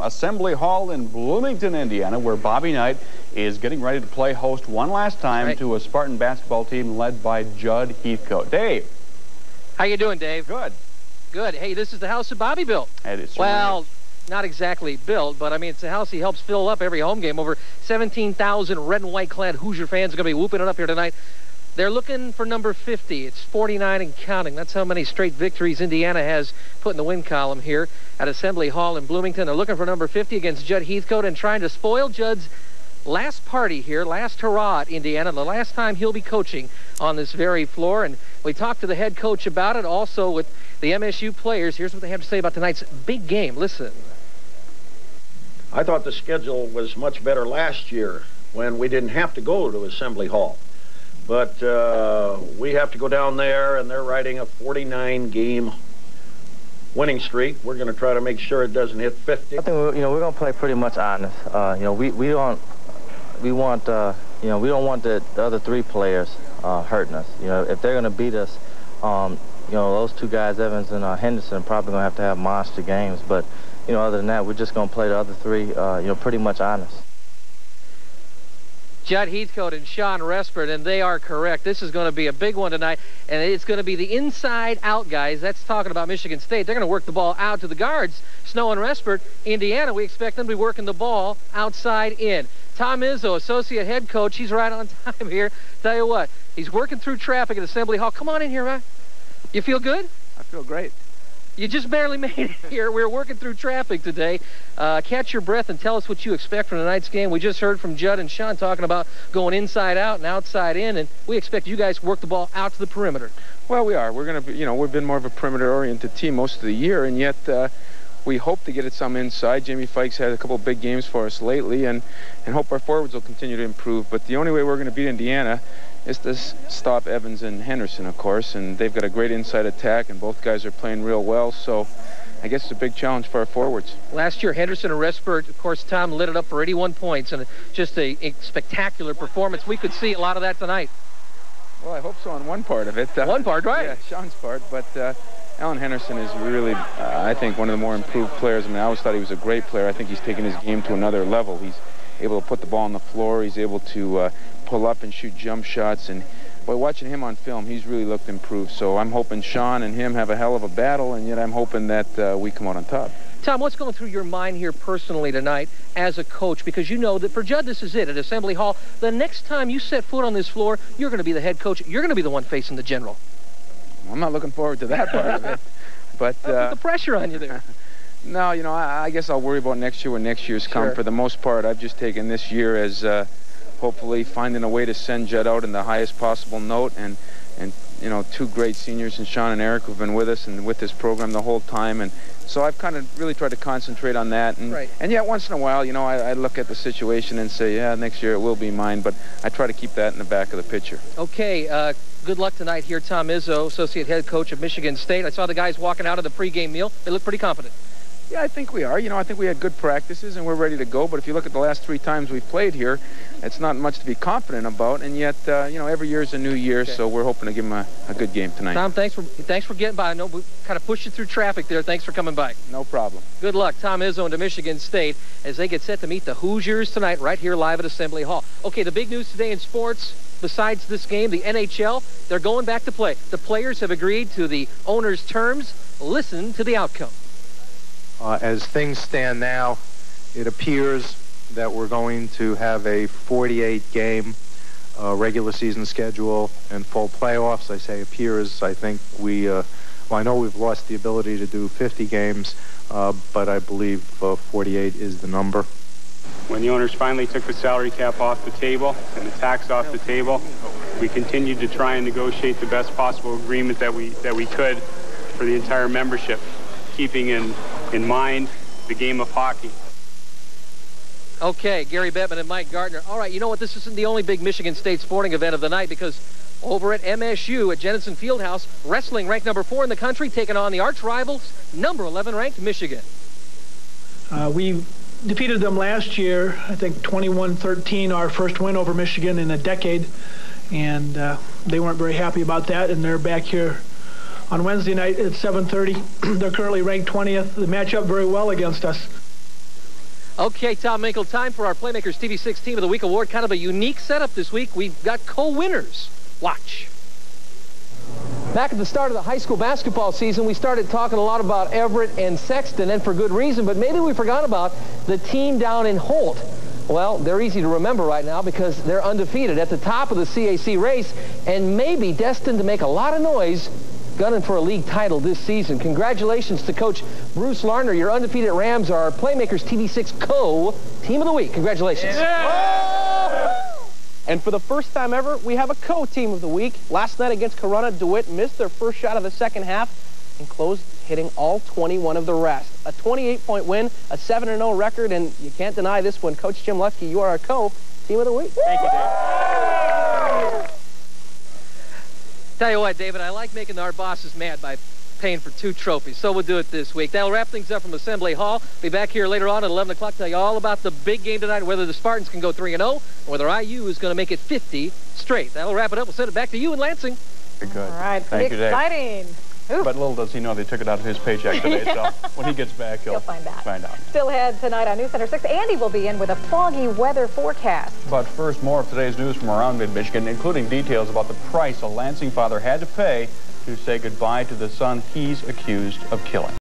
Assembly Hall in Bloomington, Indiana, where Bobby Knight is getting ready to play host one last time to a Spartan basketball team led by Jud Heathcote. Dave. How you doing, Dave? Good. Good. Hey, this is the house that Bobby built. Well, not exactly built, but I mean, it's a house he helps fill up every home game. Over 17,000 red and white clad Hoosier fans are going to be whooping it up here tonight. They're looking for number 50. It's 49 and counting. That's how many straight victories Indiana has put in the win column here at Assembly Hall in Bloomington. They're looking for number 50 against Jud Heathcote and trying to spoil Jud's last party here, last hurrah at Indiana, the last time he'll be coaching on this very floor. And we talked to the head coach about it, also with the MSU players. Here's what they have to say about tonight's big game. Listen. I thought the schedule was much better last year when we didn't have to go to Assembly Hall. But we have to go down there, and they're riding a 49-game winning streak. We're going to try to make sure it doesn't hit 50. I think we're going to play pretty much honest. We don't want the other three players hurting us. If they're going to beat us, those two guys, Evans and Henderson, are probably going to have monster games. But other than that, we're just going to play the other three, pretty much honest. Jud Heathcote and Shawn Respert, and they are correct. This is going to be a big one tonight, and it's going to be the inside-out guys. That's talking about Michigan State. They're going to work the ball out to the guards. Snow and Respert. Indiana, we expect them to be working the ball outside in. Tom Izzo, associate head coach, he's right on time here. Tell you what, he's working through traffic at Assembly Hall. Come on in here, man. You feel good? I feel great. You just barely made it here. We're working through traffic today. Catch your breath and tell us what you expect from tonight's game. We just heard from Jud and Shawn talking about going inside out and outside in, and we expect you guys to work the ball out to the perimeter. Well, we are. We're going to be, we've been more of a perimeter-oriented team most of the year, and yet we hope to get it some inside. Jamie Fikes had a couple of big games for us lately, and hope our forwards will continue to improve. But the only way we're going to beat Indiana is to stop Evans and Henderson, of course, and they've got a great inside attack, and both guys are playing real well, so I guess it's a big challenge for our forwards. Last year, Henderson and Respert, of course, Tom lit it up for 81 points, and just a spectacular performance. We could see a lot of that tonight. Well, I hope so on one part of it. One part, right? Yeah, Shawn's part, but Alan Henderson is really, I think, one of the more improved players. I mean, I always thought he was a great player. I think he's taken his game to another level. He's able to put the ball on the floor. He's able to pull up and shoot jump shots, and by watching him on film, he's really looked improved. So I'm hoping Shawn and him have a hell of a battle, and yet I'm hoping that we come out on top. Tom, what's going through your mind here personally tonight as a coach? Because you know that for Jud, this is it at Assembly Hall. The next time you set foot on this floor, you're going to be the head coach. You're going to be the one facing the general. I'm not looking forward to that part of it. But put the pressure on you there. No, I guess I'll worry about next year when next year's come. Sure. For the most part, I've just taken this year as hopefully finding a way to send Jud out in the highest possible note, and two great seniors in Shawn and Eric who've been with us and with this program the whole time, and so I've kind of really tried to concentrate on that, and yet once in a while, I look at the situation and say, yeah, next year it will be mine, but I try to keep that in the back of the picture. Okay, good luck tonight here, Tom Izzo, associate head coach of Michigan State. I saw the guys walking out of the pregame meal. They look pretty confident. Yeah, I think we are. I think we had good practices and we're ready to go. But if you look at the last 3 times we've played here, it's not much to be confident about. And yet, every year is a new year, so we're hoping to give them a good game tonight. Tom, thanks for getting by. I know we kind of pushed you through traffic there. Thanks for coming by. No problem. Good luck, Tom Izzo into Michigan State as they get set to meet the Hoosiers tonight right here live at Assembly Hall. Okay, the big news today in sports, besides this game, the NHL, they're going back to play. The players have agreed to the owner's terms. Listen to the outcome. As things stand now, it appears that we're going to have a 48-game regular season schedule and full playoffs. I say appears. I think I know we've lost the ability to do 50 games, but I believe 48 is the number. When the owners finally took the salary cap off the table and the tax off the table, we continued to try and negotiate the best possible agreement that we could for the entire membership, keeping in mind the game of hockey. Okay, Gary Bettman and Mike Gardner. All right, you know what? This isn't the only big Michigan State sporting event of the night, because over at MSU at Jenison Fieldhouse, wrestling ranked number 4 in the country, taking on the arch rivals, number 11 ranked Michigan. We defeated them last year, I think 21-13, our first win over Michigan in a decade, and they weren't very happy about that, and they're back here on Wednesday night at 7:30. They're currently ranked 20th. They match up very well against us. Okay, Tom Minkle, time for our Playmakers TV6 Team of the Week award. Kind of a unique setup this week. We've got co-winners. Watch. Back at the start of the high school basketball season, we started talking a lot about Everett and Sexton, and for good reason, but maybe we forgot about the team down in Holt. Well, they're easy to remember right now because they're undefeated at the top of the CAC race and maybe destined to make a lot of noise gunning for a league title this season. Congratulations to Coach Bruce Larner. Your undefeated Rams are our Playmakers TV6 Co-Team of the Week. Congratulations. Yeah. And for the first time ever, we have a co-team of the week. Last night against Corunna, DeWitt missed their first shot of the second half and closed hitting all 21 of the rest. A 28-point win, a 7-0 record, and you can't deny this one. Coach Jim Lutke, you are our co-team of the week. Thank you, Dave. Tell you what, David, I like making our bosses mad by paying for 2 trophies, so we'll do it this week. That'll wrap things up from Assembly Hall. Be back here later on at 11 o'clock to tell you all about the big game tonight, whether the Spartans can go 3-0, or whether IU is going to make it 50 straight. That'll wrap it up. We'll send it back to you in Lansing. Very good. All right, Thank you, Dave. exciting. Oof. But little does he know they took it out of his paycheck today, Yeah. so when he gets back, he'll find out. Still ahead tonight on News Center 6, Andy will be in with a foggy weather forecast. But first, more of today's news from around mid-Michigan, including details about the price a Lansing father had to pay to say goodbye to the son he's accused of killing.